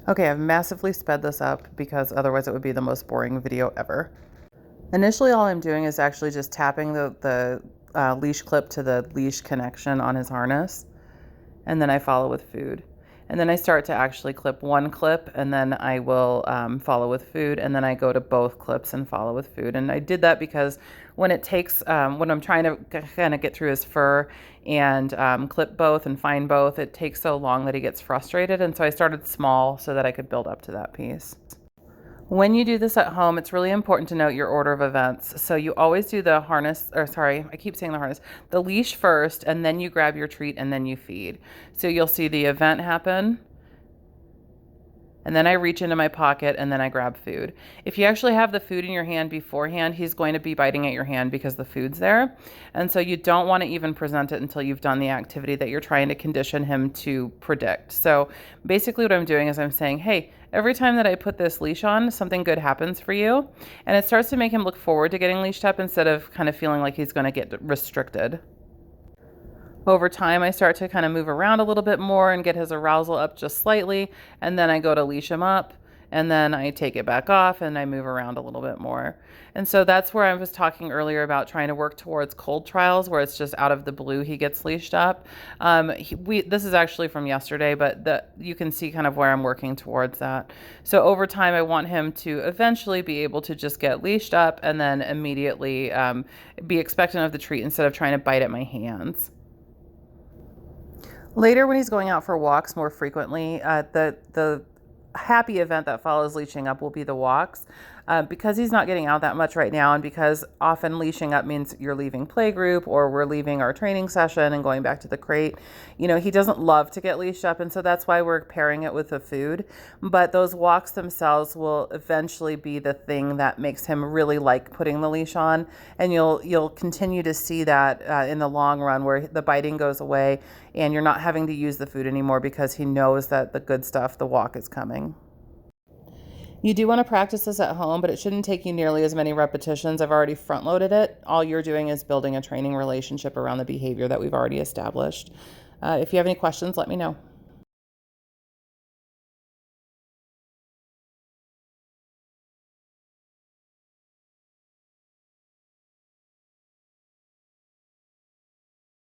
Okay, I've massively sped this up because otherwise it would be the most boring video ever. Initially, all I'm doing is actually just tapping the leash clip to the leash connection on his harness, and then I follow with food. And then I start to actually clip one clip, and then I will follow with food, and then I go to both clips and follow with food. And I did that because when it takes, when I'm trying to kind of get through his fur and clip both and find both, it takes so long that he gets frustrated. And so I started small so that I could build up to that piece. When you do this at home, it's really important to note your order of events. So you always do the harness, or sorry, I keep saying the harness, the leash first, and then you grab your treat and then you feed. So you'll see the event happen, and then I reach into my pocket and then I grab food. If you actually have the food in your hand beforehand, he's going to be biting at your hand because the food's there. And so you don't want to even present it until you've done the activity that you're trying to condition him to predict. So basically what I'm doing is I'm saying, hey, every time that I put this leash on, something good happens for you. And it starts to make him look forward to getting leashed up instead of kind of feeling like he's going to get restricted. Over time, I start to kind of move around a little bit more and get his arousal up just slightly. And then I go to leash him up, and then I take it back off and I move around a little bit more. And so that's where I was talking earlier about trying to work towards cold trials where it's just out of the blue he gets leashed up. This is actually from yesterday, but you can see kind of where I'm working towards that. So over time, I want him to eventually be able to just get leashed up and then immediately be expectant of the treat instead of trying to bite at my hands. Later, when he's going out for walks more frequently, the happy event that follows leashing up will be the walks. Because he's not getting out that much right now, and because often leashing up means you're leaving playgroup or we're leaving our training session and going back to the crate, he doesn't love to get leashed up, and so that's why we're pairing it with the food. But those walks themselves will eventually be the thing that makes him really like putting the leash on, and you'll continue to see that in the long run where the biting goes away and you're not having to use the food anymore because he knows that the good stuff, the walk, is coming. You do want to practice this at home, but it shouldn't take you nearly as many repetitions. I've already front loaded it. All you're doing is building a training relationship around the behavior that we've already established. If you have any questions, let me know.